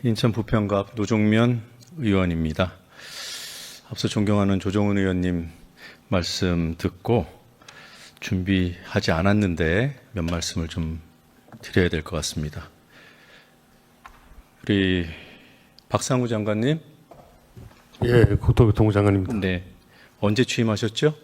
인천 부평갑 노종면 의원입니다. 앞서 존경하는 조정훈 의원님 말씀 듣고 준비하지 않았는데 몇 말씀을 좀 드려야 될 것 같습니다. 우리 박상우 장관님. 예, 국토교통부 장관입니다. 네. 언제 취임하셨죠?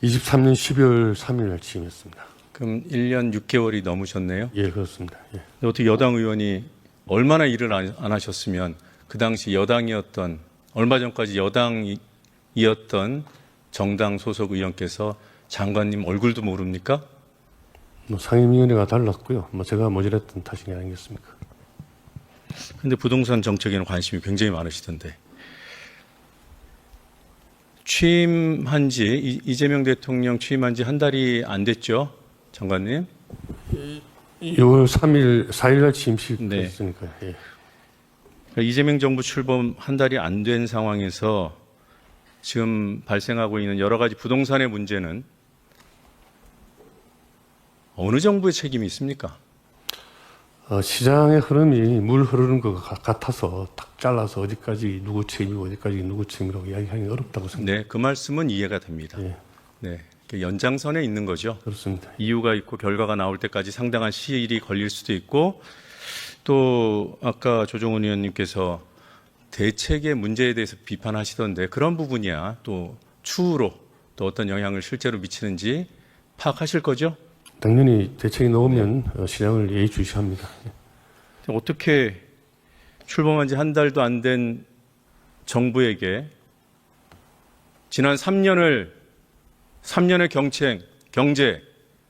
23년 12월 3일 날 취임했습니다. 그럼 1년 6개월이 넘으셨네요. 예, 그렇습니다. 예. 어떻게 여당 의원이 얼마나 일을 안 하셨으면 그 당시 여당이었던, 얼마 전까지 여당이었던 정당 소속 의원께서 장관님 얼굴도 모릅니까? 상임위원회가 달랐고요. 제가 모질했던 탓이 아니겠습니까? 근데 부동산 정책에는 관심이 굉장히 많으시던데. 취임한 지, 이재명 대통령 취임한 지 한 달이 안 됐죠? 장관님? 6월 3일, 4일 날 취임식 네. 했으니까요. 예. 그러니까 이재명 정부 출범 한 달이 안 된 상황에서 지금 발생하고 있는 여러 가지 부동산의 문제는 어느 정부의 책임이 있습니까? 시장의 흐름이 물 흐르는 것 같아서 딱 잘라서 어디까지 누구 책임이고 어디까지 누구 책임이라고 이야기하기 어렵다고 생각합니다. 네, 그 말씀은 이해가 됩니다. 예, 네, 연장선에 있는 거죠. 그렇습니다. 이유가 있고 결과가 나올 때까지 상당한 시일이 걸릴 수도 있고, 또 아까 조정훈 의원님께서 대책의 문제에 대해서 비판하시던데 그런 부분이야 또 추후로 또 어떤 영향을 실제로 미치는지 파악하실 거죠? 당연히 대책이 나오면 시장을 예의주시합니다. 어떻게 출범한 지 한 달도 안 된 정부에게 지난 3년의 경제,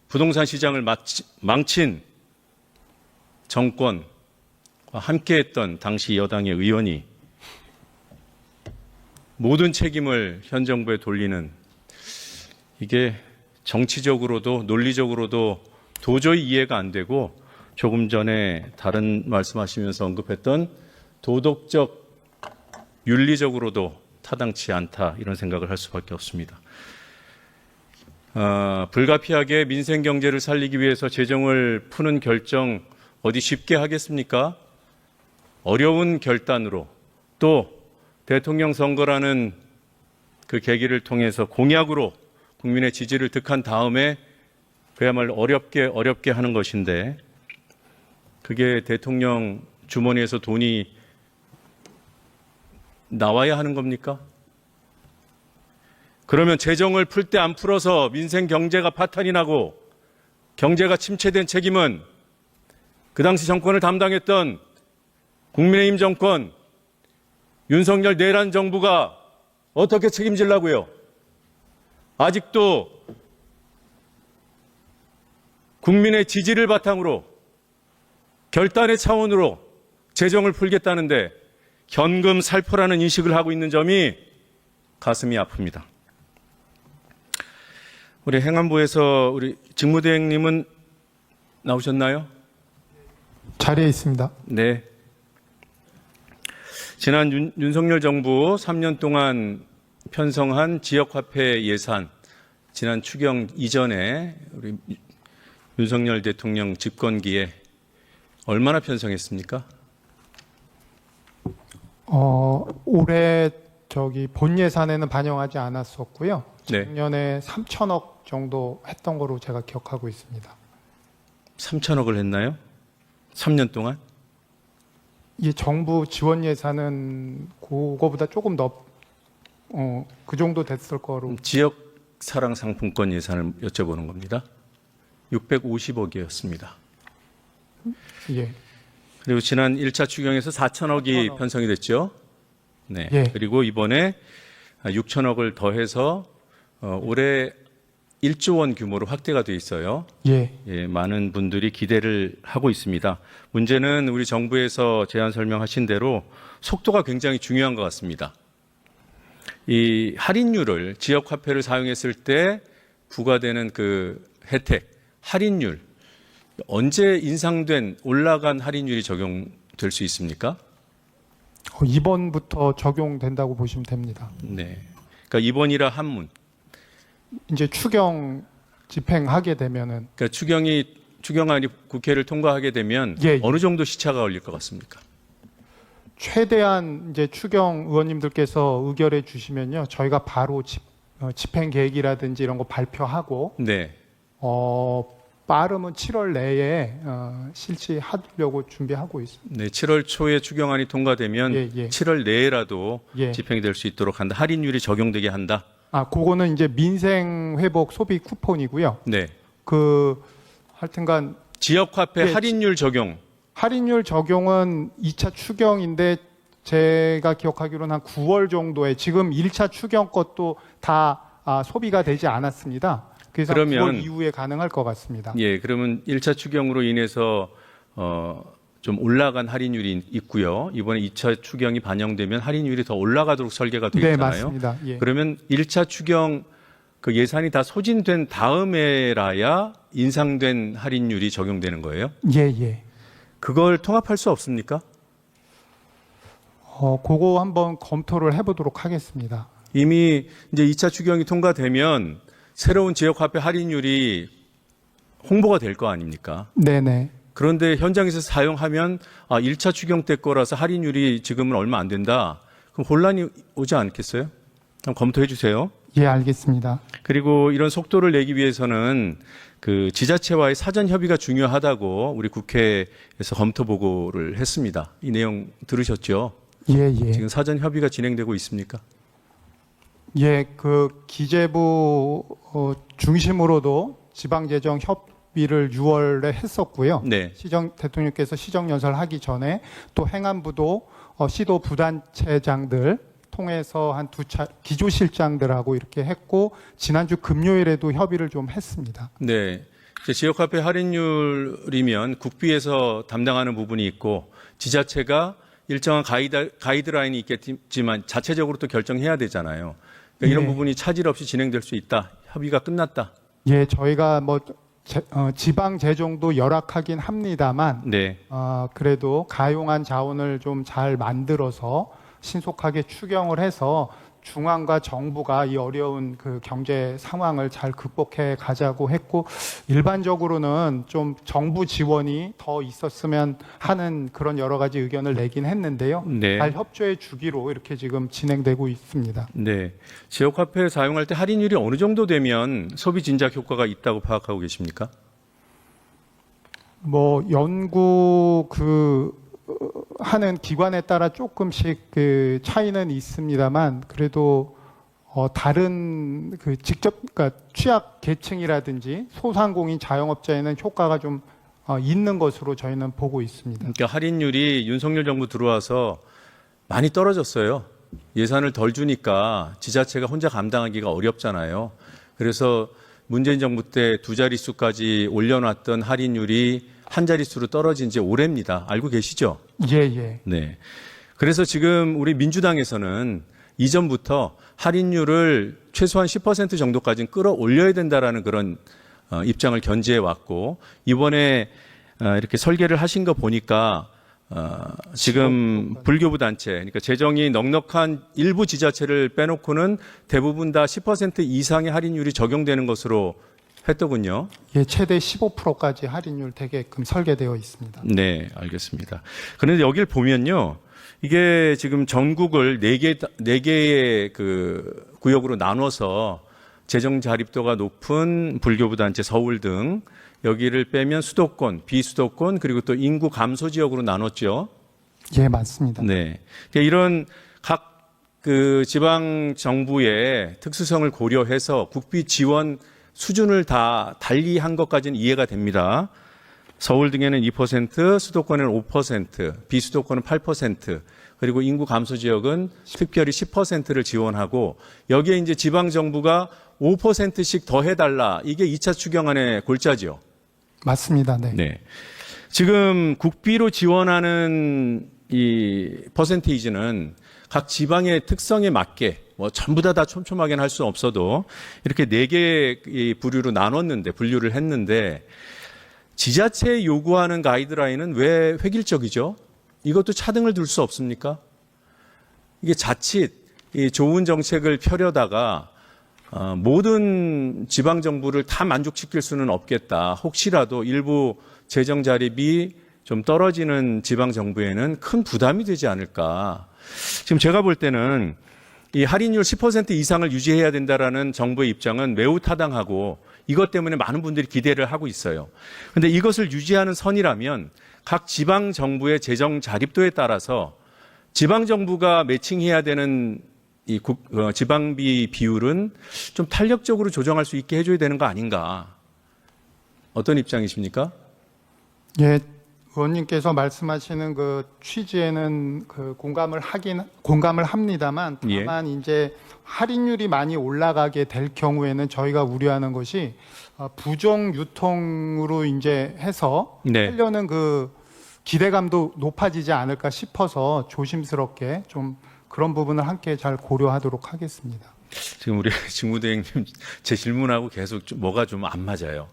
부동산 시장을 망친 정권과 함께했던 당시 여당의 의원이 모든 책임을 현 정부에 돌리는, 이게 정치적으로도 논리적으로도 도저히 이해가 안 되고, 조금 전에 다른 말씀하시면서 언급했던 도덕적, 윤리적으로도 타당치 않다, 이런 생각을 할 수밖에 없습니다. 불가피하게 민생 경제를 살리기 위해서 재정을 푸는 결정 어디 쉽게 하겠습니까? 어려운 결단으로, 또 대통령 선거라는 그 계기를 통해서 공약으로 국민의 지지를 득한 다음에 그야말로 어렵게 하는 것인데, 그게 대통령 주머니에서 돈이 나와야 하는 겁니까? 그러면 재정을 풀 때 안 풀어서 민생 경제가 파탄이 나고 경제가 침체된 책임은 그 당시 정권을 담당했던 국민의힘 정권, 윤석열 내란 정부가 어떻게 책임지려고요? 아직도 국민의 지지를 바탕으로 결단의 차원으로 재정을 풀겠다는데 현금 살포라는 인식을 하고 있는 점이 가슴이 아픕니다. 우리 행안부에서 우리 직무대행님은 나오셨나요? 자리에 있습니다. 네. 지난 윤석열 정부 3년 동안 편성한 지역화폐 예산, 지난 추경 이전에 우리 윤석열 대통령 집권기에 얼마나 편성했습니까? 올해 본 예산에는 반영하지 않았었고요. 네. 작년에 3천억 정도 했던 거로 제가 기억하고 있습니다. 3천억을 했나요? 3년 동안? 이 정부 지원 예산은 그거보다 조금 그 정도 됐을 거로. 지역 사랑 상품권 예산을 여쭤보는 겁니다. 650억이었습니다. 예. 그리고 지난 1차 추경에서 4천억이 편성이 됐죠. 네. 예. 그리고 이번에 6천억을 더해서 올해 1조 원 규모로 확대가 돼 있어요. 예. 예, 많은 분들이 기대를 하고 있습니다. 문제는 우리 정부에서 제안 설명하신 대로 속도가 굉장히 중요한 것 같습니다. 이 할인율을, 지역 화폐를 사용했을 때 부과되는 그 혜택, 할인율, 언제 인상된 올라간 할인율이 적용될 수 있습니까? 이번부터 적용된다고 보시면 됩니다. 네. 그러니까 이번이라 한문. 이제 추경 집행하게 되면은, 그러니까 추경안이 국회를 통과하게 되면 예. 어느 정도 시차가 걸릴 것 같습니까? 최대한 이제 추경 의원님들께서 의결해 주시면요, 저희가 바로 집행 계획이라든지 이런 거 발표하고 네. 빠르면 7월 내에 실시하려고 준비하고 있습니다. 네, 7월 초에 추경안이 통과되면 예, 예. 7월 내라도 예. 집행될 수 있도록 한다. 할인율이 적용되게 한다. 그거는 이제 민생 회복 소비 쿠폰이고요. 네. 하여튼간 지역화폐 예, 할인율 적용. 할인율 적용은 2차 추경인데 제가 기억하기로는 한 9월 정도에 지금 1차 추경 것도 다 소비가 되지 않았습니다. 그래서 그러면 9월 이후에 가능할 것 같습니다. 예, 그러면 1차 추경으로 인해서 좀 올라간 할인율이 있고요. 이번에 2차 추경이 반영되면 할인율이 더 올라가도록 설계가 되어 네, 있잖아요. 맞습니다. 예. 그러면 1차 추경 그 예산이 다 소진된 다음에라야 인상된 할인율이 적용되는 거예요? 예. 그걸 통합할 수 없습니까? 그거 한번 검토를 해보도록 하겠습니다. 이미 이제 2차 추경이 통과되면 새로운 지역화폐 할인율이 홍보가 될 거 아닙니까? 네네. 그런데 현장에서 사용하면 1차 추경 때 거라서 할인율이 지금은 얼마 안 된다. 그럼 혼란이 오지 않겠어요? 한번 검토해 주세요. 예, 알겠습니다. 그리고 이런 속도를 내기 위해서는 그 지자체와의 사전 협의가 중요하다고 우리 국회에서 검토 보고를 했습니다. 이 내용 들으셨죠? 예. 지금 사전 협의가 진행되고 있습니까? 예, 그 기재부 중심으로도 지방재정 협의를 6월에 했었고요. 네. 대통령께서 시정연설하기 전에 또 행안부도 시도 부단체장들 통해서 한 2차 기조실장들하고 이렇게 했고 지난주 금요일에도 협의를 좀 했습니다. 네. 이제 지역화폐 할인율이면 국비에서 담당하는 부분이 있고 지자체가 일정한 가이드라인이 있겠지만 자체적으로 또 결정해야 되잖아요. 그러니까 이런 네. 부분이 차질 없이 진행될 수 있다. 협의가 끝났다. 예, 저희가 지방 재정도 열악하긴 합니다만 네. 그래도 가용한 자원을 좀 잘 만들어서 신속하게 추경을 해서 중앙과 정부가 이 어려운 그 경제 상황을 잘 극복해 가자고 했고 일반적으로는 좀 정부 지원이 더 있었으면 하는 그런 여러 가지 의견을 내긴 했는데요. 네. 잘 협조해 주기로 이렇게 지금 진행되고 있습니다. 네. 지역화폐를 사용할 때 할인율이 어느 정도 되면 소비 진작 효과가 있다고 파악하고 계십니까? 연구 하는 기관에 따라 조금씩 그 차이는 있습니다만 그래도 다른 그러니까 취약 계층이라든지 소상공인 자영업자에는 효과가 좀 있는 것으로 저희는 보고 있습니다. 그러니까 할인율이 윤석열 정부 들어와서 많이 떨어졌어요. 예산을 덜 주니까 지자체가 혼자 감당하기가 어렵잖아요. 그래서 문재인 정부 때 2자릿수까지 올려놨던 할인율이 한 자릿수로 떨어진 지 오래입니다. 알고 계시죠? 예. 네. 그래서 지금 우리 민주당에서는 이전부터 할인율을 최소한 10% 정도까지는 끌어올려야 된다라는 그런 입장을 견지해 왔고 이번에 이렇게 설계를 하신 거 보니까 지금 불교부 단체, 그러니까 재정이 넉넉한 일부 지자체를 빼놓고는 대부분 다 10% 이상의 할인율이 적용되는 것으로 했더군요. 예, 최대 15%까지 할인율 되게끔 설계되어 있습니다. 네, 알겠습니다. 그런데 여기를 보면요. 이게 지금 전국을 4개의 그 구역으로 나눠서 재정 자립도가 높은 불교부 단체 서울 등 여기를 빼면 수도권, 비수도권 그리고 또 인구 감소 지역으로 나눴죠. 예, 맞습니다. 네. 이런 각 그 지방 정부의 특수성을 고려해서 국비 지원 수준을 다 달리한 것까지는 이해가 됩니다. 서울 등에는 2%, 수도권에는 5%, 비수도권은 8%, 그리고 인구 감소 지역은 특별히 10%를 지원하고 여기에 이제 지방 정부가 5%씩 더 해달라. 이게 2차 추경안의 골자죠. 맞습니다. 네. 네. 지금 국비로 지원하는 이 퍼센테이지는 각 지방의 특성에 맞게 전부 다 촘촘하게는 할 수 없어도 이렇게 4개의 분류를 했는데 지자체에 요구하는 가이드라인은 왜 획일적이죠? 이것도 차등을 둘 수 없습니까? 이게 자칫 이 좋은 정책을 펴려다가 모든 지방 정부를 다 만족시킬 수는 없겠다. 혹시라도 일부 재정 자립이 좀 떨어지는 지방 정부에는 큰 부담이 되지 않을까. 지금 제가 볼 때는 이 할인율 10% 이상을 유지해야 된다라는 정부의 입장은 매우 타당하고 이것 때문에 많은 분들이 기대를 하고 있어요. 그런데 이것을 유지하는 선이라면 각 지방 정부의 재정 자립도에 따라서 지방 정부가 매칭해야 되는 이 지방비 비율은 좀 탄력적으로 조정할 수 있게 해줘야 되는 거 아닌가. 어떤 입장이십니까? 예, 의원님께서 말씀하시는 그 취지에는 그 공감을 합니다만 다만 이제 할인율이 많이 올라가게 될 경우에는 저희가 우려하는 것이 부정 유통으로 이제 해서 네. 하려는 그 기대감도 높아지지 않을까 싶어서 조심스럽게 좀 그런 부분을 함께 잘 고려하도록 하겠습니다. 지금 우리 직무대행님 제 질문하고 계속 뭐가 좀 안 맞아요.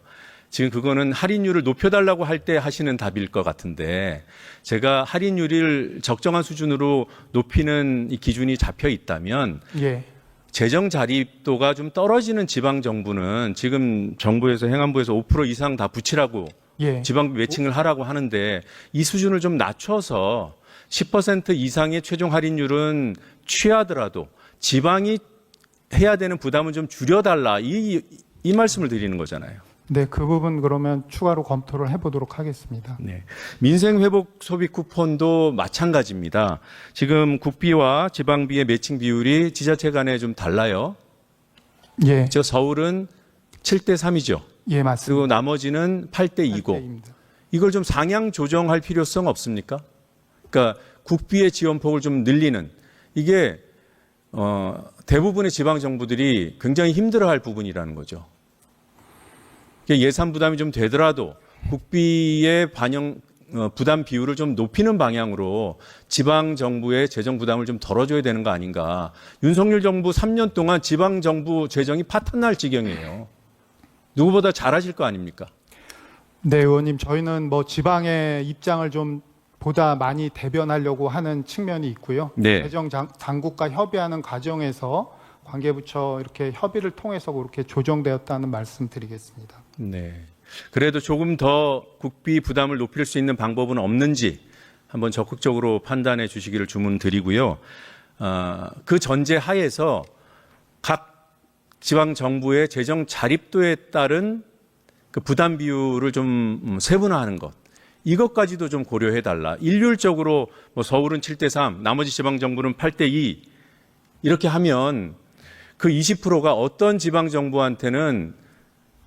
지금 그거는 할인율을 높여달라고 할 때 하시는 답일 것 같은데 제가 할인율을 적정한 수준으로 높이는 이 기준이 잡혀 있다면 예, 재정 자립도가 좀 떨어지는 지방 정부는 지금 정부에서 행안부에서 5% 이상 다 붙이라고 예, 지방비 매칭을 하라고 하는데 이 수준을 좀 낮춰서 10% 이상의 최종 할인율은 취하더라도 지방이 해야 되는 부담은 좀 줄여달라 이 말씀을 드리는 거잖아요. 네, 그 부분 그러면 추가로 검토를 해보도록 하겠습니다. 네. 민생회복 소비 쿠폰도 마찬가지입니다. 지금 국비와 지방비의 매칭 비율이 지자체 간에 좀 달라요. 예, 저 서울은 7대 3이죠. 예, 맞습니다. 그리고 나머지는 8대 2고. 입니다. 이걸 좀 상향 조정할 필요성 없습니까? 그러니까 국비의 지원폭을 좀 늘리는 이게 대부분의 지방 정부들이 굉장히 힘들어할 부분이라는 거죠. 예산 부담이 좀 되더라도 국비의 반영 부담 비율을 좀 높이는 방향으로 지방 정부의 재정 부담을 좀 덜어줘야 되는 거 아닌가. 윤석열 정부 3년 동안 지방 정부 재정이 파탄날 지경이에요. 누구보다 잘하실 거 아닙니까? 네, 의원님, 저희는 뭐 지방의 입장을 좀 보다 많이 대변하려고 하는 측면이 있고요. 네. 재정 당국과 협의하는 과정에서 관계부처 이렇게 협의를 통해서 그렇게 조정되었다는 말씀드리겠습니다. 네. 그래도 조금 더 국비 부담을 높일 수 있는 방법은 없는지 한번 적극적으로 판단해 주시기를 주문드리고요. 그 전제 하에서 각 지방 정부의 재정 자립도에 따른 그 부담 비율을 좀 세분화하는 것. 이것까지도 좀 고려해 달라. 일률적으로 뭐 서울은 7대 3, 나머지 지방 정부는 8대 2 이렇게 하면 그 20%가 어떤 지방 정부한테는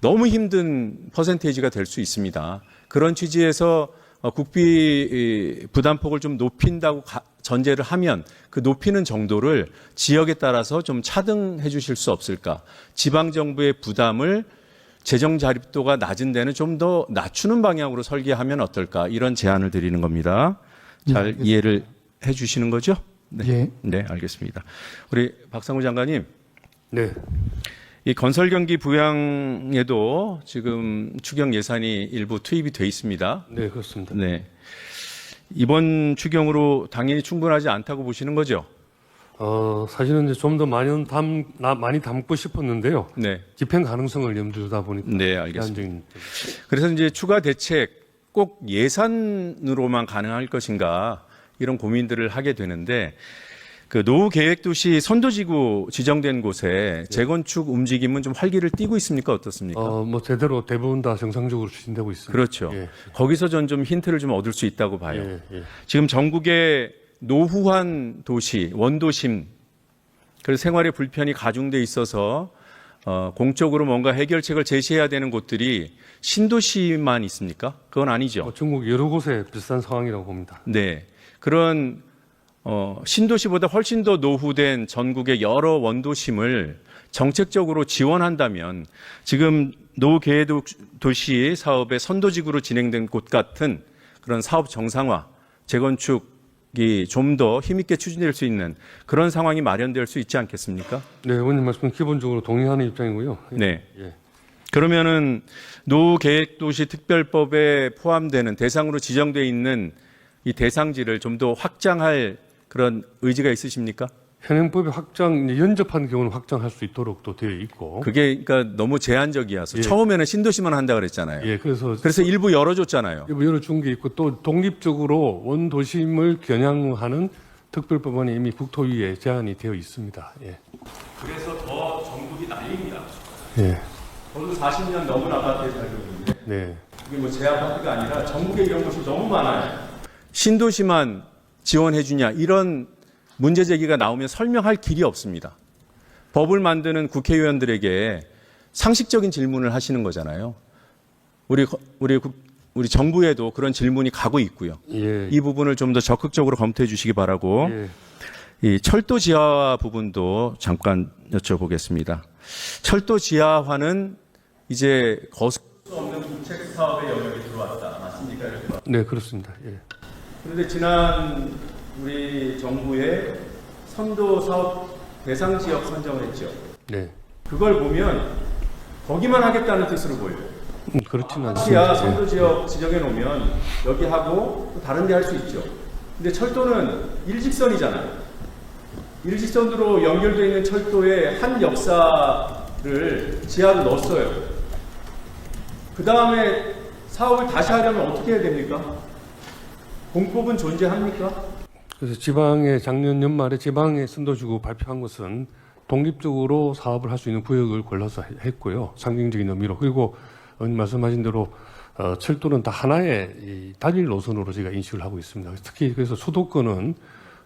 너무 힘든 퍼센테이지가 될 수 있습니다. 그런 취지에서 국비 부담폭을 좀 높인다고 전제를 하면 그 높이는 정도를 지역에 따라서 좀 차등해 주실 수 없을까? 지방 정부의 부담을 재정 자립도가 낮은 데는 좀 더 낮추는 방향으로 설계하면 어떨까? 이런 제안을 드리는 겁니다. 잘 이해를 해 주시는 거죠? 네. 예. 네, 알겠습니다. 우리 박상우 장관님. 네. 이 건설 경기 부양에도 지금 추경 예산이 일부 투입이 돼 있습니다. 네, 그렇습니다. 네. 이번 추경으로 당연히 충분하지 않다고 보시는 거죠? 사실은 이제 좀 더 많이 담고 싶었는데요. 네. 집행 가능성을 염두에 두다 보니까. 네, 알겠습니다. 제한적인 그래서 이제 추가 대책 꼭 예산으로만 가능할 것인가 이런 고민들을 하게 되는데 그 노후 계획 도시 선도지구 지정된 곳에 재건축 움직임은 좀 활기를 띠고 있습니까? 어떻습니까? 뭐 제대로 대부분 다 정상적으로 추진되고 있습니다. 그렇죠. 예. 거기서 전 좀 힌트를 좀 얻을 수 있다고 봐요. 예, 예. 지금 전국의 노후한 도시, 원도심, 그래서 생활의 불편이 가중돼 있어서 공적으로 뭔가 해결책을 제시해야 되는 곳들이 신도시만 있습니까? 그건 아니죠. 전국 여러 곳에 비슷한 상황이라고 봅니다. 네. 그런 신도시보다 훨씬 더 노후된 전국의 여러 원도심을 정책적으로 지원한다면 지금 노후 계획 도시 사업의 선도지구로 진행된 곳 같은 그런 사업 정상화, 재건축이 좀 더 힘있게 추진될 수 있는 그런 상황이 마련될 수 있지 않겠습니까? 네, 의원님 말씀 기본적으로 동의하는 입장이고요. 네. 예. 그러면은 노후 계획 도시 특별법에 포함되는 대상으로 지정되어 있는 이 대상지를 좀 더 확장할 그런 의지가 있으십니까? 현행법에 이제 연접한 경우는 확장할 수 있도록 또 되어 있고. 그게 그러니까 너무 제한적이어서 예. 처음에는 신도시만 한다 그랬잖아요. 예, 그래서 일부 열어줬잖아요. 열어준 게 있고 또 독립적으로 원도심을 겨냥하는 특별법안이 이미 국토위에 제안이 되어 있습니다. 예. 그래서 더 전국이 난립니다. 예. 저도 40년 넘은 아파트에 살고 있는데 네. 이게 뭐 제 아파트가 아니라 전국에 이런 곳이 너무 많아요. 신도시만 지원해주냐 이런 문제 제기가 나오면 설명할 길이 없습니다. 법을 만드는 국회의원들에게 상식적인 질문을 하시는 거잖아요. 우리 정부에도 그런 질문이 가고 있고요. 예. 이 부분을 좀 더 적극적으로 검토해 주시기 바라고 예. 이 철도 지하화 부분도 잠깐 여쭤보겠습니다. 철도 지하화는 이제 거슬 수 없는 국책 사업의 영역에 들어왔다. 맞습니까? 네, 그렇습니다. 예. 그런데 지난 우리 정부의 선도 사업 대상 지역 선정을 했죠. 네. 그걸 보면 거기만 하겠다는 뜻으로 보여요. 그렇지는 지하 않습니다. 선도 지역 지정해 놓으면 여기 하고 또 다른 데 할 수 있죠. 근데 철도는 일직선이잖아요. 일직선으로 연결되어 있는 철도의 한 역사를 지하로 넣었어요. 그 다음에 사업을 다시 하려면 어떻게 해야 됩니까? 공법은 존재합니까? 그래서 작년 연말에 지방에 선도지구 발표한 것은 독립적으로 사업을 할 수 있는 구역을 골라서 했고요. 상징적인 의미로. 그리고 말씀하신 대로 철도는 다 하나의 이 단일 노선으로 저희가 인식을 하고 있습니다. 특히 그래서 수도권은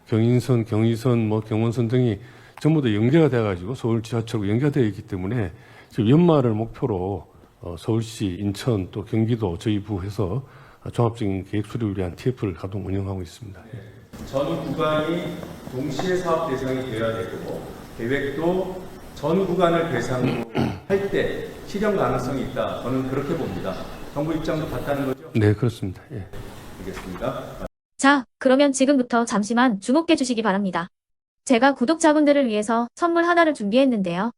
경인선, 경의선, 경원선 등이 전부 다 연계가 돼가지고 서울 지하철과 연계되어 있기 때문에 지금 연말을 목표로 서울시, 인천 또 경기도 저희 부에서 종합적인 계획 수립을 위한 TF를 가동 운영하고 있습니다. 전 구간이 동시에 사업 대상이 되어야 되고 계획도 전 구간을 대상으로 할 때 실현 가능성이 있다. 저는 그렇게 봅니다. 정부 입장도 같다는 거죠? 네, 그렇습니다. 예. 알겠습니다. 자, 그러면 지금부터 잠시만 주목해 주시기 바랍니다. 제가 구독자분들을 위해서 선물 하나를 준비했는데요.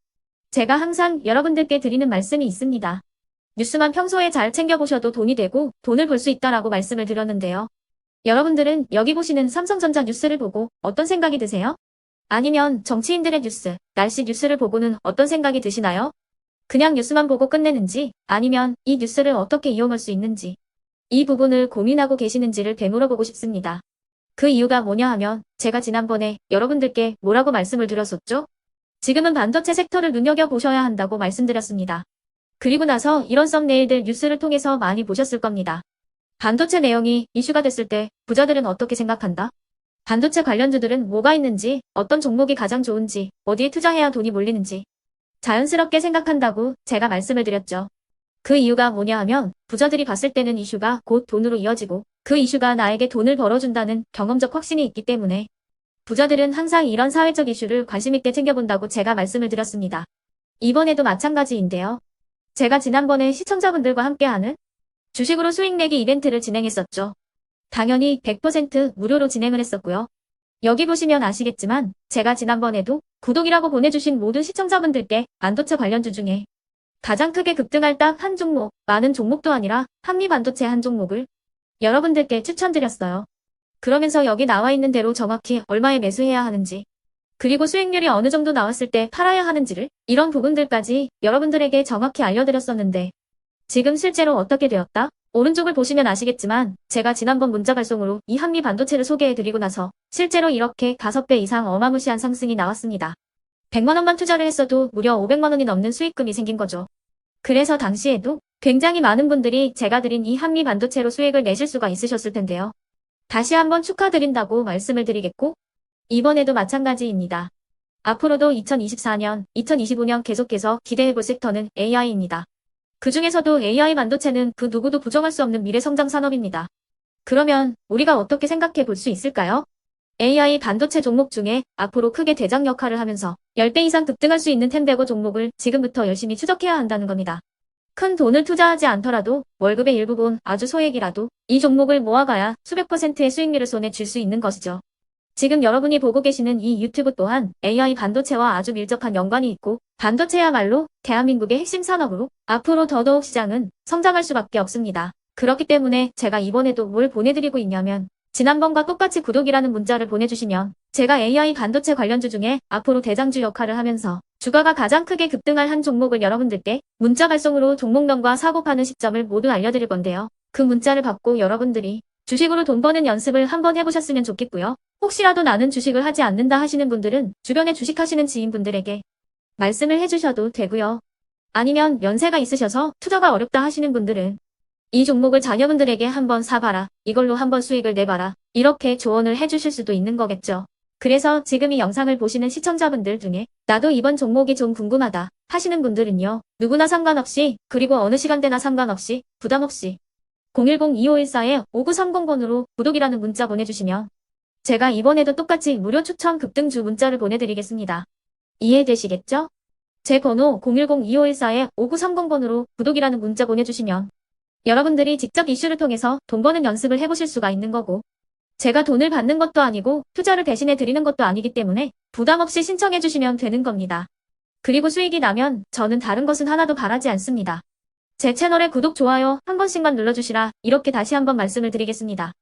제가 항상 여러분들께 드리는 말씀이 있습니다. 뉴스만 평소에 잘 챙겨보셔도 돈이 되고 돈을 벌 수 있다라고 말씀을 드렸는데요. 여러분들은 여기 보시는 삼성전자 뉴스를 보고 어떤 생각이 드세요? 아니면 정치인들의 뉴스, 날씨 뉴스를 보고는 어떤 생각이 드시나요? 그냥 뉴스만 보고 끝내는지 아니면 이 뉴스를 어떻게 이용할 수 있는지 이 부분을 고민하고 계시는지를 되물어보고 싶습니다. 그 이유가 뭐냐 하면 제가 지난번에 여러분들께 뭐라고 말씀을 드렸었죠? 지금은 반도체 섹터를 눈여겨보셔야 한다고 말씀드렸습니다. 그리고 나서 이런 썸네일들 뉴스를 통해서 많이 보셨을 겁니다. 반도체 내용이 이슈가 됐을 때 부자들은 어떻게 생각한다? 반도체 관련주들은 뭐가 있는지, 어떤 종목이 가장 좋은지, 어디에 투자해야 돈이 몰리는지 자연스럽게 생각한다고 제가 말씀을 드렸죠. 그 이유가 뭐냐 하면 부자들이 봤을 때는 이슈가 곧 돈으로 이어지고 그 이슈가 나에게 돈을 벌어준다는 경험적 확신이 있기 때문에 부자들은 항상 이런 사회적 이슈를 관심 있게 챙겨본다고 제가 말씀을 드렸습니다. 이번에도 마찬가지인데요. 제가 지난번에 시청자분들과 함께하는 주식으로 수익 내기 이벤트를 진행했었죠. 당연히 100% 무료로 진행을 했었고요. 여기 보시면 아시겠지만 제가 지난번에도 구독이라고 보내주신 모든 시청자분들께 반도체 관련주 중에 가장 크게 급등할 딱 한 종목, 많은 종목도 아니라 한미반도체 한 종목을 여러분들께 추천드렸어요. 그러면서 여기 나와 있는 대로 정확히 얼마에 매수해야 하는지, 그리고 수익률이 어느 정도 나왔을 때 팔아야 하는지를 이런 부분들까지 여러분들에게 정확히 알려드렸었는데 지금 실제로 어떻게 되었다? 오른쪽을 보시면 아시겠지만 제가 지난번 문자 발송으로 이 한미반도체를 소개해드리고 나서 실제로 이렇게 5배 이상 어마무시한 상승이 나왔습니다. 100만 원만 투자를 했어도 무려 500만 원이 넘는 수익금이 생긴 거죠. 그래서 당시에도 굉장히 많은 분들이 제가 드린 이 한미반도체로 수익을 내실 수가 있으셨을 텐데요. 다시 한번 축하드린다고 말씀을 드리겠고 이번에도 마찬가지입니다. 앞으로도 2024년, 2025년 계속해서 기대해볼 섹터는 AI입니다. 그 중에서도 AI 반도체는 그 누구도 부정할 수 없는 미래 성장 산업입니다. 그러면 우리가 어떻게 생각해 볼 수 있을까요? AI 반도체 종목 중에 앞으로 크게 대장 역할을 하면서 10배 이상 급등할 수 있는 텐베고 종목을 지금부터 열심히 추적해야 한다는 겁니다. 큰 돈을 투자하지 않더라도 월급의 일부분 아주 소액이라도 이 종목을 모아가야 수백 %의 수익률을 손에 쥘 수 있는 것이죠. 지금 여러분이 보고 계시는 이 유튜브 또한 AI 반도체와 아주 밀접한 연관이 있고 반도체야말로 대한민국의 핵심 산업으로 앞으로 더더욱 시장은 성장할 수밖에 없습니다. 그렇기 때문에 제가 이번에도 뭘 보내드리고 있냐면 지난번과 똑같이 구독이라는 문자를 보내주시면 제가 AI 반도체 관련주 중에 앞으로 대장주 역할을 하면서 주가가 가장 크게 급등할 한 종목을 여러분들께 문자 발송으로 종목명과 사고파는 시점을 모두 알려드릴 건데요. 그 문자를 받고 여러분들이 주식으로 돈 버는 연습을 한번 해보셨으면 좋겠고요. 혹시라도 나는 주식을 하지 않는다 하시는 분들은 주변에 주식하시는 지인분들에게 말씀을 해주셔도 되고요. 아니면 연세가 있으셔서 투자가 어렵다 하시는 분들은 이 종목을 자녀분들에게 한번 사봐라. 이걸로 한번 수익을 내봐라. 이렇게 조언을 해주실 수도 있는 거겠죠. 그래서 지금 이 영상을 보시는 시청자분들 중에 나도 이번 종목이 좀 궁금하다 하시는 분들은요. 누구나 상관없이 그리고 어느 시간대나 상관없이 부담없이 010-2514-5930번으로 구독이라는 문자 보내주시면 제가 이번에도 똑같이 무료 추천 급등주 문자를 보내드리겠습니다. 이해되시겠죠? 제 번호 010-2514-5930번으로 구독이라는 문자 보내주시면 여러분들이 직접 이슈를 통해서 돈 버는 연습을 해보실 수가 있는 거고 제가 돈을 받는 것도 아니고 투자를 대신해 드리는 것도 아니기 때문에 부담 없이 신청해 주시면 되는 겁니다. 그리고 수익이 나면 저는 다른 것은 하나도 바라지 않습니다. 제 채널에 구독, 좋아요 한 번씩만 눌러주시라 이렇게 다시 한번 말씀을 드리겠습니다.